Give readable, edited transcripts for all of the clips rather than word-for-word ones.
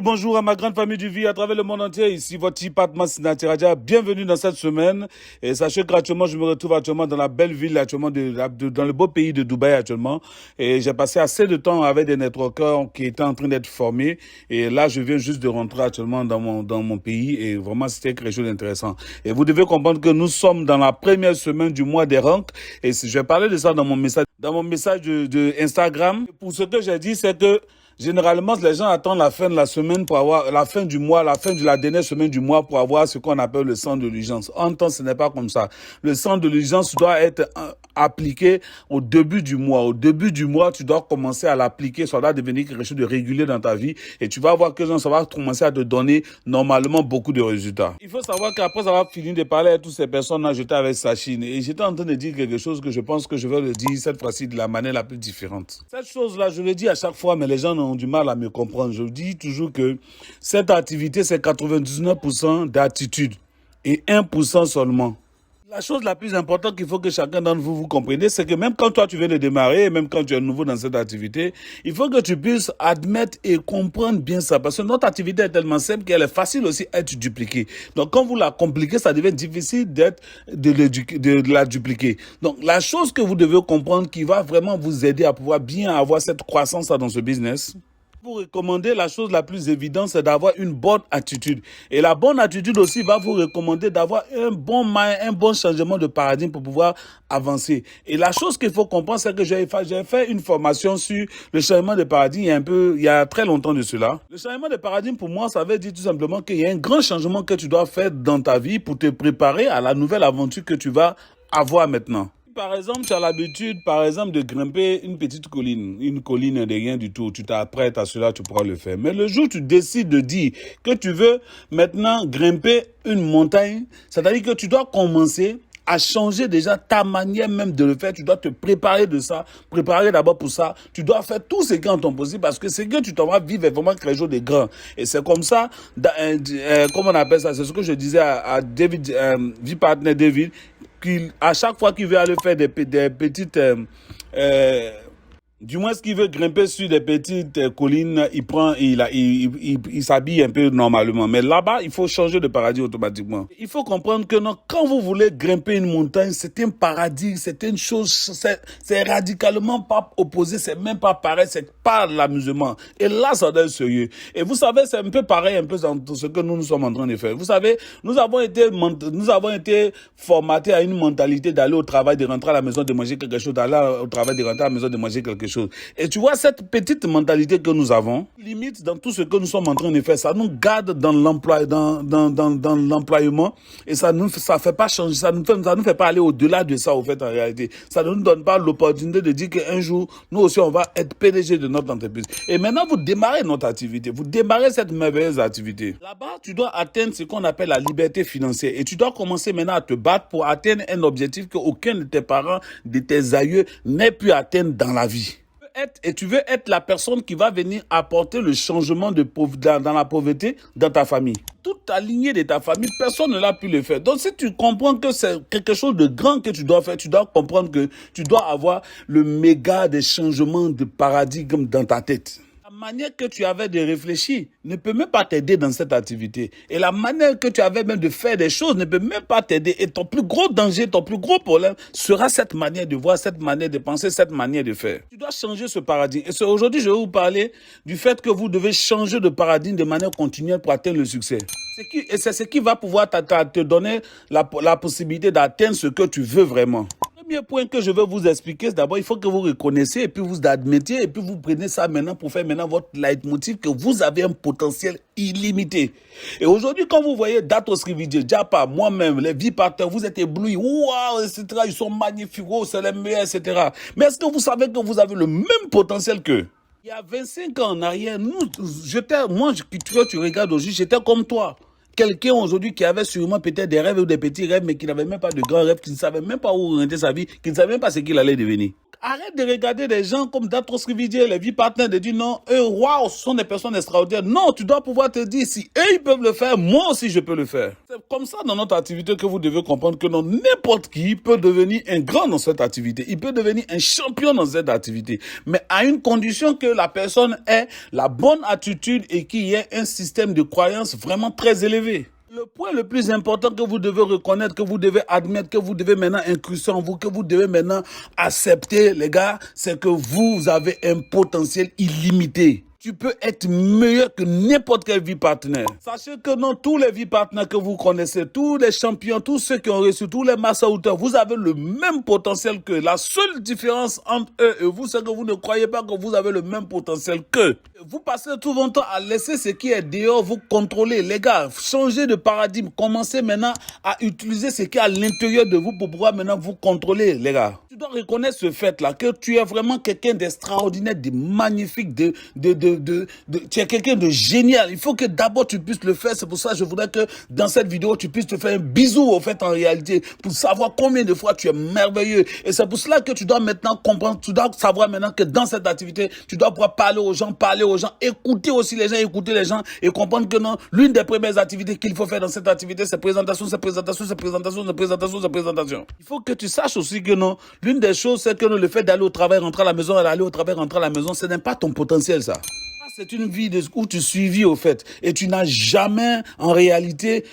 Bonjour à ma grande famille du vie à travers le monde entier. Ici votre Patma Sinatiraja. Bienvenue dans cette semaine. Et sachez que actuellement, je me retrouve actuellement dans la belle ville, actuellement dans le beau pays de Dubaï actuellement. Et j'ai passé assez de temps avec des networkers qui étaient en train d'être formés. Et là, je viens juste de rentrer actuellement dans mon pays. Et vraiment, c'était quelque chose d'intéressant. Et vous devez comprendre que nous sommes dans la première semaine du mois des rangs. Et je vais parler de ça dans mon message de Instagram. Pour ce que j'ai dit, c'est que généralement, les gens attendent la fin de la semaine pour avoir la fin du mois, la fin de la dernière semaine du mois pour avoir ce qu'on appelle le centre de l'urgence. En temps, ce n'est pas comme ça. Le centre de l'urgence doit être appliqué au début du mois. Au début du mois, tu dois commencer à l'appliquer. Ça doit devenir quelque chose de régulier dans ta vie. Et tu vas voir que ça va commencer à te donner normalement beaucoup de résultats. Il faut savoir qu'après avoir fini de parler à toutes ces personnes-là, j'étais avec Sachine. Et j'étais en train de dire quelque chose que je pense que je vais le dire cette fois-ci de la manière la plus différente. Cette chose-là, je le dis à chaque fois, mais les gens ont du mal à me comprendre. Je dis toujours que cette activité, c'est 99% d'attitude et 1% seulement. La chose la plus importante qu'il faut que chacun d'entre vous compreniez, c'est que même quand toi tu viens de démarrer, même quand tu es nouveau dans cette activité, il faut que tu puisses admettre et comprendre bien ça. Parce que notre activité est tellement simple qu'elle est facile aussi à être dupliquée. Donc quand vous la compliquez, ça devient difficile de la dupliquer. Donc la chose que vous devez comprendre qui va vraiment vous aider à pouvoir bien avoir cette croissance dans ce business, vous recommander la chose la plus évidente, c'est d'avoir une bonne attitude. Et la bonne attitude aussi va vous recommander d'avoir un bon changement de paradigme pour pouvoir avancer. Et la chose qu'il faut comprendre, c'est que j'ai fait une formation sur le changement de paradigme il y a très longtemps de cela. Le changement de paradigme, pour moi, ça veut dire tout simplement qu'il y a un grand changement que tu dois faire dans ta vie pour te préparer à la nouvelle aventure que tu vas avoir maintenant. Par exemple, tu as l'habitude, de grimper une petite colline, une colline de rien du tout. Tu t'apprêtes à cela, tu pourras le faire. Mais le jour où tu décides de dire que tu veux maintenant grimper une montagne, c'est-à-dire que tu dois commencer à changer déjà ta manière même de le faire. Tu dois te préparer d'abord pour ça. Tu dois faire tout ce qui est en ton possible parce que c'est que tu t'en vas vivre est vraiment quelque chose de grand. Et c'est comme ça, comment on appelle ça, c'est ce que je disais à David, V-Partner David, à chaque fois qu'il veut aller faire des petites du moins, ce qu'il veut grimper sur des petites collines, il s'habille un peu normalement. Mais là-bas, il faut changer de paradis automatiquement. Il faut comprendre que quand vous voulez grimper une montagne, c'est un paradis, c'est une chose, c'est radicalement pas opposé, c'est même pas pareil, c'est pas l'amusement. Et là, ça doit être sérieux. Et vous savez, c'est un peu pareil, un peu dans ce que nous sommes en train de faire. Vous savez, nous avons été formatés à une mentalité d'aller au travail, de rentrer à la maison, de manger quelque chose, d'aller au travail, de rentrer à la maison, de manger quelque chose. Et tu vois, cette petite mentalité que nous avons, limite dans tout ce que nous sommes en train de faire, ça nous garde dans l'employement et ça fait pas changer, ça nous fait pas aller au-delà de ça, au fait, en réalité. Ça ne nous donne pas l'opportunité de dire qu'un jour, nous aussi, on va être PDG de notre entreprise. Et maintenant, vous démarrez notre activité, vous démarrez cette merveilleuse activité. Là-bas, tu dois atteindre ce qu'on appelle la liberté financière et tu dois commencer maintenant à te battre pour atteindre un objectif qu'aucun de tes parents, de tes aïeux n'ait pu atteindre dans la vie. Et tu veux être la personne qui va venir apporter le changement dans la pauvreté dans ta famille. Toute ta lignée de ta famille, personne ne l'a pu le faire. Donc si tu comprends que c'est quelque chose de grand que tu dois faire, tu dois comprendre que tu dois avoir le méga des changements de paradigme dans ta tête. La manière que tu avais de réfléchir ne peut même pas t'aider dans cette activité. Et la manière que tu avais même de faire des choses ne peut même pas t'aider. Et ton plus gros danger, ton plus gros problème sera cette manière de voir, cette manière de penser, cette manière de faire. Tu dois changer ce paradigme. Et aujourd'hui, je vais vous parler du fait que vous devez changer de paradigme de manière continuelle pour atteindre le succès. Et c'est ce qui va pouvoir te donner la possibilité d'atteindre ce que tu veux vraiment. Le Premier point que je veux vous expliquer, c'est d'abord, il faut que vous reconnaissiez et puis vous admettiez et puis vous prenez ça maintenant pour faire maintenant votre leitmotiv que vous avez un potentiel illimité. Et aujourd'hui, quand vous voyez Dato Srividje, Japa, moi-même, les vies partenaires, vous êtes éblouis, waouh, etc., ils sont magnifiques, oh, c'est les meilleurs, etc. Mais est-ce que vous savez que vous avez le même potentiel qu'eux? Il y a 25 ans en arrière, tu regardes aujourd'hui, j'étais comme toi. Quelqu'un aujourd'hui qui avait sûrement peut-être des rêves ou des petits rêves, mais qui n'avait même pas de grands rêves, qui ne savait même pas où orienter sa vie, qui ne savait même pas ce qu'il allait devenir. Arrête de regarder des gens comme Dato Srividje, les vies partenaires, de dire non, eux, waouh, ce sont des personnes extraordinaires. Non, tu dois pouvoir te dire, si eux, ils peuvent le faire, moi aussi, je peux le faire. C'est comme ça dans notre activité que vous devez comprendre que non, n'importe qui peut devenir un grand dans cette activité. Il peut devenir un champion dans cette activité. Mais à une condition que la personne ait la bonne attitude et qu'il y ait un système de croyance vraiment très élevé. Le point le plus important que vous devez reconnaître, que vous devez admettre, que vous devez maintenant incruster en vous, que vous devez maintenant accepter, les gars, c'est que vous avez un potentiel illimité. Tu peux être meilleur que n'importe quel vie partenaire. Sachez que non, tous les vies partenaires que vous connaissez, tous les champions, tous ceux qui ont reçu, tous les massa auteurs, vous avez le même potentiel qu'eux. La seule différence entre eux et vous, c'est que vous ne croyez pas que vous avez le même potentiel qu'eux. Vous passez tout votre temps à laisser ce qui est dehors vous contrôler. Les gars, changez de paradigme. Commencez maintenant à utiliser ce qui est à l'intérieur de vous pour pouvoir maintenant vous contrôler, les gars. Tu dois reconnaître ce fait-là, que tu es vraiment quelqu'un d'extraordinaire, de magnifique, tu es quelqu'un de génial. Il faut que d'abord tu puisses le faire. C'est pour ça que je voudrais que dans cette vidéo, tu puisses te faire un bisou, au fait, en réalité, pour savoir combien de fois tu es merveilleux. Et c'est pour cela que tu dois maintenant comprendre, tu dois savoir maintenant que dans cette activité, tu dois pouvoir parler aux gens, écouter aussi les gens, écouter les gens et comprendre que non, l'une des premières activités qu'il faut faire dans cette activité, c'est présentation. Il faut que tu saches aussi que non, l'une des choses, c'est que non, le fait d'aller au travail, rentrer à la maison, aller au travail, rentrer à la maison, ce n'est pas ton potentiel, ça. C'est une vie où tu suivis au fait et tu n'as jamais en réalité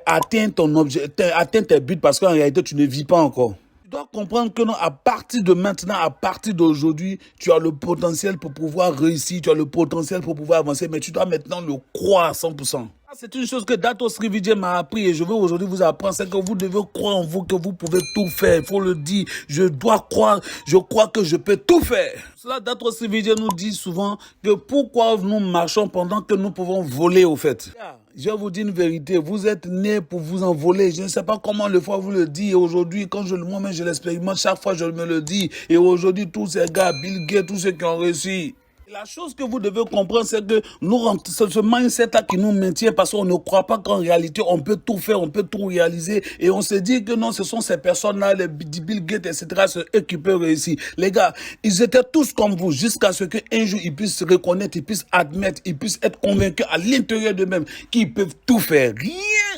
atteint tes buts parce qu'en réalité tu ne vis pas encore. Tu dois comprendre que non, à partir de maintenant, à partir d'aujourd'hui, tu as le potentiel pour pouvoir réussir, tu as le potentiel pour pouvoir avancer, mais tu dois maintenant le croire à 100%. C'est une chose que Dato Srividje m'a appris et je veux aujourd'hui vous apprendre, c'est que vous devez croire en vous, que vous pouvez tout faire. Il faut le dire, je dois croire, je crois que je peux tout faire. Cela, Dato Srividje nous dit souvent que pourquoi nous marchons pendant que nous pouvons voler au fait. Je vais vous dire une vérité, vous êtes nés pour vous envoler. Je ne sais pas comment le fois vous le dites. Et aujourd'hui, quand moi-même je l'expérimente, chaque fois je me le dis. Et aujourd'hui, tous ces gars, Bill Gates, tous ceux qui ont réussi. La chose que vous devez comprendre, c'est que ce mindset-là qui nous maintient parce qu'on ne croit pas qu'en réalité, on peut tout faire, on peut tout réaliser. Et on se dit que non, ce sont ces personnes-là, les Bill Gates, etc., c'est eux qui peuvent réussir. Les gars, ils étaient tous comme vous jusqu'à ce qu'un jour, ils puissent se reconnaître, ils puissent admettre, ils puissent être convaincus à l'intérieur d'eux-mêmes qu'ils peuvent tout faire. Rien,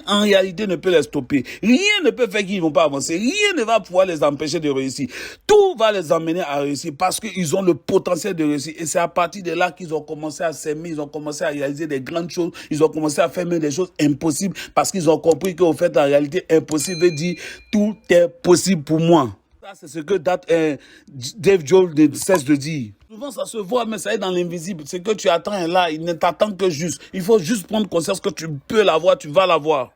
en réalité, ne peut les stopper. Rien ne peut faire qu'ils ne vont pas avancer. Rien ne va pouvoir les empêcher de réussir. Tout va les emmener à réussir parce qu'ils ont le potentiel de réussir. Et c'est à partir de là qu'ils ont commencé à s'aimer, ils ont commencé à réaliser des grandes choses, ils ont commencé à faire même des choses impossibles parce qu'ils ont compris qu'au fait, en réalité, impossible veut dire tout est possible pour moi. Ça, c'est ce que Dave Joel ne cesse de dire. Souvent, ça se voit, mais ça est dans l'invisible. Ce que tu attends est là, il ne t'attend que juste. Il faut juste prendre conscience que tu peux l'avoir, tu vas l'avoir.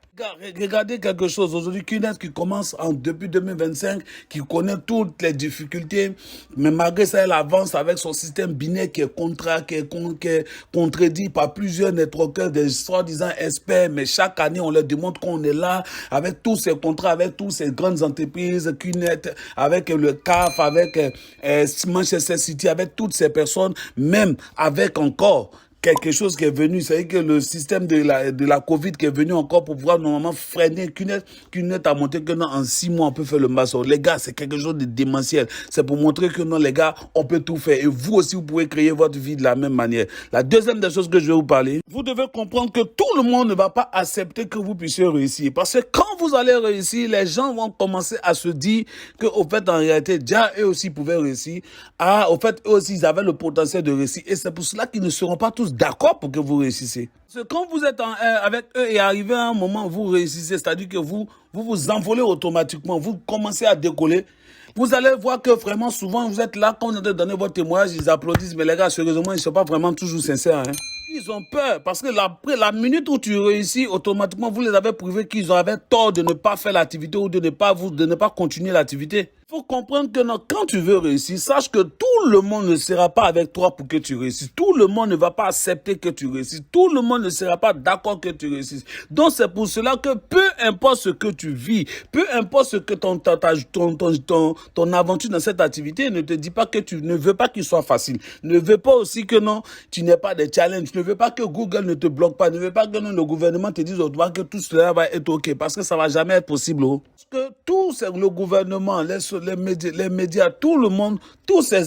Regardez quelque chose. Aujourd'hui, Kenneth qui commence depuis 2025, qui connaît toutes les difficultés, mais malgré ça, elle avance avec son système binaire qui est contredit par plusieurs networkers, des soi-disant experts, mais chaque année, on leur demande qu'on est là, avec tous ces contrats, avec toutes ces grandes entreprises, Kenneth, avec le CAF, avec Manchester City, avec toutes ces personnes, même avec encore quelque chose qui est venu, c'est que le système de la Covid qui est venu encore pour pouvoir normalement freiner Kenneth a montré que non, en 6 mois on peut faire le maçon. Les gars, c'est quelque chose de démentiel. C'est pour montrer que non, les gars, on peut tout faire. Et vous aussi, vous pouvez créer votre vie de la même manière. La deuxième des choses que je vais vous parler, vous devez comprendre que tout le monde ne va pas accepter que vous puissiez réussir. Parce que quand vous allez réussir, les gens vont commencer à se dire que, au fait, en réalité, déjà, eux aussi pouvaient réussir. Au fait, eux aussi, ils avaient le potentiel de réussir. Et c'est pour cela qu'ils ne seront pas tous d'accord pour que vous réussissez. Parce que quand vous êtes avec eux et arrivé à un moment où vous réussissez, c'est-à-dire que vous envolez automatiquement, vous commencez à décoller, vous allez voir que vraiment souvent vous êtes là, quand vous donner votre témoignage, ils applaudissent, mais les gars, sérieusement, ils ne sont pas vraiment toujours sincères. Ils ont peur parce que la minute où tu réussis, automatiquement, vous les avez prouvé qu'ils avaient tort de ne pas faire l'activité ou de ne pas continuer l'activité. Il faut comprendre que non, quand tu veux réussir, sache que tout le monde ne sera pas avec toi pour que tu réussisses. Tout le monde ne va pas accepter que tu réussisses. Tout le monde ne sera pas d'accord que tu réussisses. Donc c'est pour cela que peu importe ce que tu vis, peu importe ce que ton aventure dans cette activité, ne te dis pas que tu ne veux pas qu'il soit facile. Ne veux pas aussi que non, tu n'aies pas de challenge. Ne veux pas que Google ne te bloque pas. Ne veux pas que non, le gouvernement te dise que tout cela va être OK. Parce que ça va jamais être possible. Parce que tout, c'est le gouvernement, les médias, tout le monde, tous ces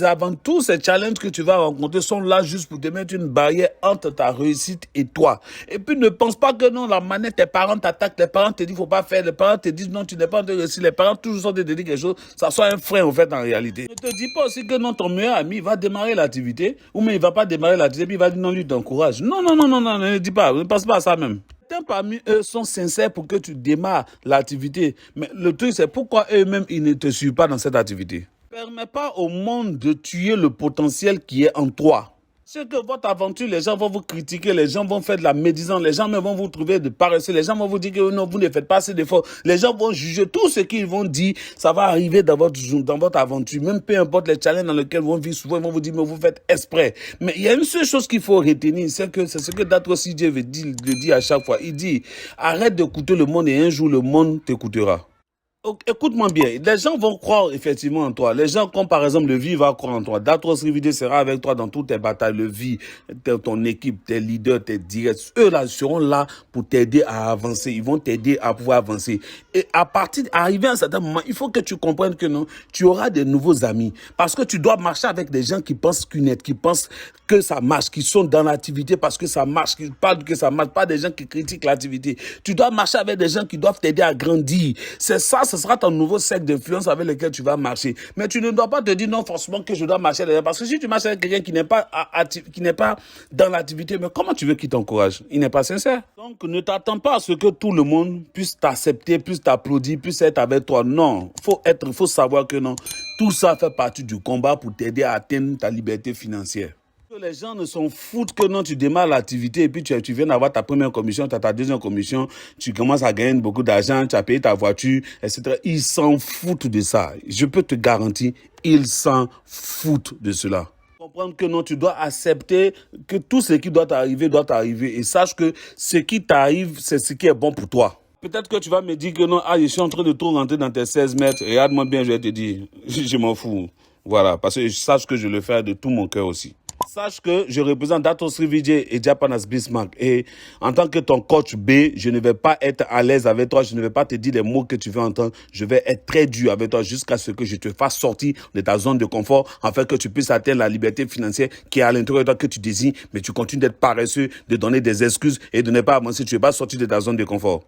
challenges que tu vas rencontrer sont là juste pour te mettre une barrière entre ta réussite et toi. Et puis ne pense pas que non, la manette, tes parents t'attaquent, tes parents te disent faut pas faire, les parents te disent non, tu n'es pas en train de réussir, les parents toujours sont de te dire quelque chose, ça soit un frein en fait en réalité. Ne te dis pas aussi que non, ton meilleur ami va démarrer l'activité, ou mais il va pas démarrer l'activité, puis il va dire non, lui t'encourage. Non, non, non, non, non, ne dis pas, ne pense pas à ça même. Certains parmi eux sont sincères pour que tu démarres l'activité. Mais le truc, c'est pourquoi eux-mêmes, ils ne te suivent pas dans cette activité. Ne permets pas au monde de tuer le potentiel qui est en toi. C'est que votre aventure, les gens vont vous critiquer, les gens vont faire de la médisance, les gens même vont vous trouver de paresseux, les gens vont vous dire que non, vous ne faites pas assez d'efforts, les gens vont juger tout ce qu'ils vont dire, ça va arriver dans votre aventure, même peu importe les challenges dans lesquels vous vivez, souvent ils vont vous dire, mais vous faites exprès. Mais il y a une seule chose qu'il faut retenir, c'est ce que Datro CJ le dit à chaque fois, il dit, arrête d'écouter le monde et un jour le monde t'écoutera. Écoute-moi bien, les gens vont croire effectivement en toi. Les gens, comme par exemple le vie va croire en toi. Datros Rivide sera avec toi dans toutes tes batailles. Le vie, ton équipe, tes leaders, tes directs, eux là seront là pour t'aider à avancer. Ils vont t'aider à pouvoir avancer. Et arrivé à un certain moment, il faut que tu comprennes que non, tu auras des nouveaux amis. Parce que tu dois marcher avec des gens qui pensent qui pensent que ça marche, qui sont dans l'activité parce que ça marche, qui parlent que ça marche, pas des gens qui critiquent l'activité. Tu dois marcher avec des gens qui doivent t'aider à grandir. C'est ça, ce sera ton nouveau cercle d'influence avec lequel tu vas marcher. Mais tu ne dois pas te dire non forcément que je dois marcher avec, parce que si tu marches avec quelqu'un qui n'est pas dans l'activité, mais comment tu veux qu'il t'encourage? Il n'est pas sincère. Donc ne t'attends pas à ce que tout le monde puisse t'accepter, puisse t'applaudir, puisse être avec toi. Non, faut savoir que non, tout ça fait partie du combat pour t'aider à atteindre ta liberté financière. Les gens ne s'en foutent que non, tu démarres l'activité et puis tu viens d'avoir ta première commission, tu as ta deuxième commission, tu commences à gagner beaucoup d'argent, tu as payé ta voiture, etc. Ils s'en foutent de ça. Je peux te garantir, ils s'en foutent de cela. Comprendre que non, tu dois accepter que tout ce qui doit t'arriver et sache que ce qui t'arrive, c'est ce qui est bon pour toi. Peut-être que tu vas me dire que non, je suis en train de tout rentrer dans tes 16 mètres. Regarde-moi bien, je vais te dire, je m'en fous. Voilà, parce que je sache que je le fais de tout mon cœur aussi. Sache que je représente Datros Rivide et Japanas Bismarck. Et en tant que ton coach B, je ne vais pas être à l'aise avec toi. Je ne vais pas te dire les mots que tu veux entendre. Je vais être très dur avec toi jusqu'à ce que je te fasse sortir de ta zone de confort afin que tu puisses atteindre la liberté financière qui est à l'intérieur de toi que tu désires. Mais tu continues d'être paresseux, de donner des excuses et de ne pas avancer. Tu ne vas pas sortir de ta zone de confort.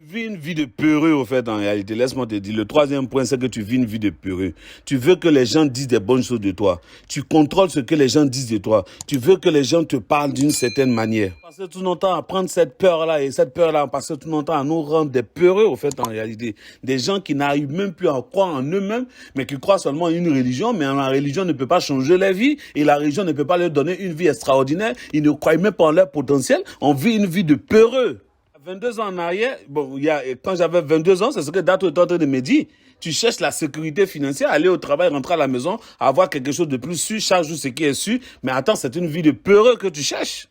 Vis une vie de peureux, au fait, en réalité. Laisse-moi te dire. Le troisième point, c'est que tu vis une vie de peureux. Tu veux que les gens disent des bonnes choses de toi. Tu contrôles ce que les gens disent de toi. Tu veux que les gens te parlent d'une certaine manière. On passe tout notre temps à prendre cette peur-là et cette peur-là, on passe tout notre temps à nous rendre des peureux, au fait, en réalité. Des gens qui n'arrivent même plus à croire en eux-mêmes, mais qui croient seulement en une religion, mais la religion ne peut pas changer leur vie et la religion ne peut pas leur donner une vie extraordinaire. Ils ne croient même pas en leur potentiel. On vit une vie de peureux. 22 ans en arrière, quand j'avais 22 ans, c'est ce que Dato est en train de me dire. Tu cherches la sécurité financière, aller au travail, rentrer à la maison, avoir quelque chose de plus sûr, chaque jour ce qui est sûr. Mais attends, c'est une vie de peureux que tu cherches.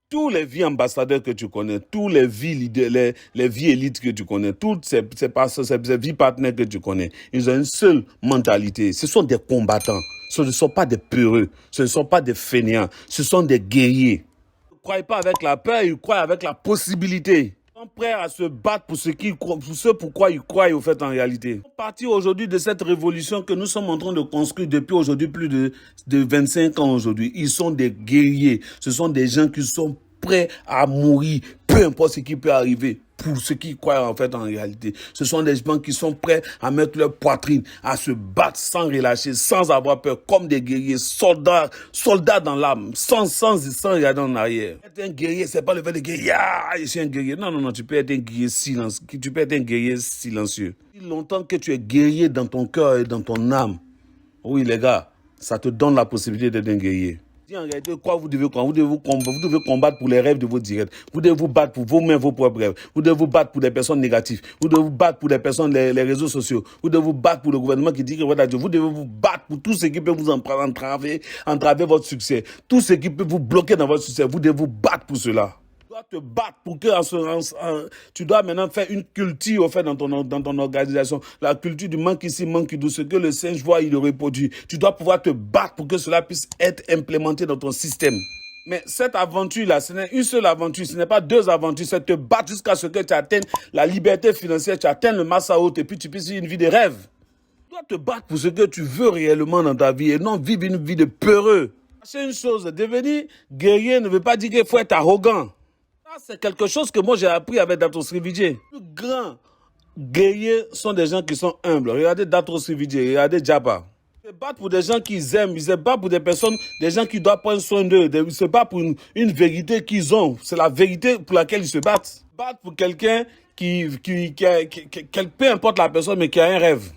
Tous les vies ambassadeurs que tu connais, tous les vies leaders, les vies élites que tu connais, toutes ces vies partenaires que tu connais, ils ont une seule mentalité. Ce sont des combattants. Ce ne sont pas des peureux. Ce ne sont pas des fainéants. Ce sont des guerriers. Ils ne croient pas avec la peur, ils croient avec la possibilité. Ils sont prêts à se battre pour ce pourquoi ils croient au fait en réalité. Ils font partie aujourd'hui de cette révolution que nous sommes en train de construire depuis aujourd'hui plus de 25 ans aujourd'hui. Ils sont des guerriers. Ce sont des gens qui sont prêts à mourir, peu importe ce qui peut arriver, pour ceux qui croient en fait en réalité. Ce sont des gens qui sont prêts à mettre leur poitrine, à se battre sans relâcher, sans avoir peur, comme des guerriers, soldats dans l'âme, sans regarder en arrière. Être un guerrier, c'est pas le fait de guerrier, je suis un guerrier. Non, tu peux être un guerrier silencieux. Tu peux être un guerrier silencieux. Si longtemps que tu es guerrier dans ton cœur et dans ton âme, oui les gars, ça te donne la possibilité d'être un guerrier. En réalité, quoi vous devez combattre? Vous devez combattre pour les rêves de vos directs. Vous devez vous battre pour vos mains, vos propres rêves. Vous devez vous battre pour des personnes négatives. Vous devez vous battre pour des personnes, les réseaux sociaux. Vous devez vous battre pour le gouvernement qui dit que voilà Dieu. Vous devez vous battre pour tout ce qui peut vous entraver votre succès. Tout ce qui peut vous bloquer dans votre succès. Vous devez vous battre pour cela. Tu dois te battre pour que tu dois maintenant faire une culture au fait dans ton organisation. La culture du manque ici, manque d'où. Ce que le singe voit, il le reproduit. Tu dois pouvoir te battre pour que cela puisse être implémenté dans ton système. Mais cette aventure-là, ce n'est une seule aventure, ce n'est pas deux aventures, c'est te battre jusqu'à ce que tu atteignes la liberté financière, tu atteignes le massa haute et puis tu puisses vivre une vie de rêve. Tu dois te battre pour ce que tu veux réellement dans ta vie et non vivre une vie de peureux. C'est une chose, devenir guerrier ne veut pas dire qu'il faut être arrogant. C'est quelque chose que moi j'ai appris avec Dato Srividje. Les plus grands guerriers sont des gens qui sont humbles. Regardez Dato Srividje, regardez Djaba. Ils se battent pour des gens qu'ils aiment, ils se battent pour des personnes, des gens qui doivent prendre soin d'eux. Ils se battent pour une vérité qu'ils ont. C'est la vérité pour laquelle ils se battent. Ils se battent pour quelqu'un peu importe la personne, mais qui a un rêve.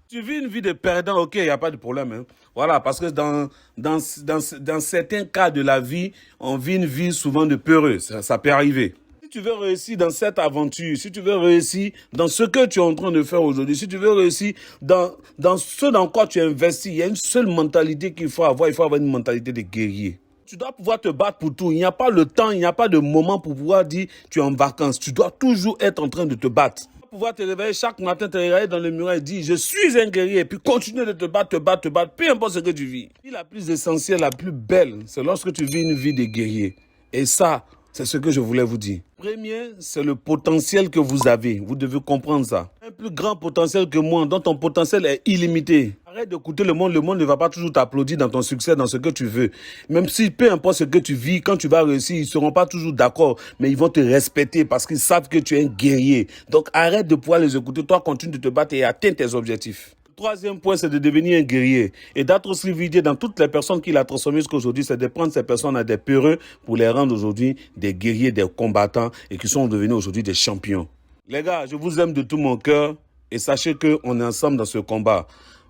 Tu vis une vie de perdant, ok, il n'y a pas de problème. Hein. Voilà, parce que dans certains cas de la vie, on vit une vie souvent de peureux. Ça peut arriver. Si tu veux réussir dans cette aventure, si tu veux réussir dans ce que tu es en train de faire aujourd'hui, si tu veux réussir dans ce dans quoi tu investis, il y a une seule mentalité qu'il faut avoir. Il faut avoir une mentalité de guerrier. Tu dois pouvoir te battre pour tout. Il n'y a pas le temps, il n'y a pas de moment pour pouvoir dire tu es en vacances. Tu dois toujours être en train de te battre. Pouvoir te réveiller chaque matin, te réveiller dans le miroir et dire je suis un guerrier et puis continuer de te battre, peu importe ce que tu vis. La plus essentielle, la plus belle, c'est lorsque tu vis une vie de guerrier. Et ça, c'est ce que je voulais vous dire. Premier, c'est le potentiel que vous avez. Vous devez comprendre ça. Un plus grand potentiel que moi, dont ton potentiel est illimité. Arrête d'écouter le monde ne va pas toujours t'applaudir dans ton succès, dans ce que tu veux. Même si peu importe ce que tu vis, quand tu vas réussir, ils ne seront pas toujours d'accord, mais ils vont te respecter parce qu'ils savent que tu es un guerrier. Donc arrête de pouvoir les écouter, toi continue de te battre et atteins tes objectifs. Le troisième point, c'est de devenir un guerrier. Et Dato Srividje, dans toutes les personnes qu'il a transformées jusqu'aujourd'hui, c'est de prendre ces personnes à des peureux pour les rendre aujourd'hui des guerriers, des combattants et qui sont devenus aujourd'hui des champions. Les gars, je vous aime de tout mon cœur et sachez qu'on est ensemble dans ce combat.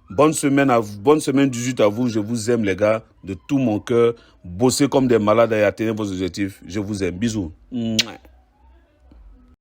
Bonne semaine à vous, bonne semaine 18 à vous. Je vous aime, les gars, de tout mon cœur. Bossez comme des malades et atteignez vos objectifs. Je vous aime. Bisous. Mouah.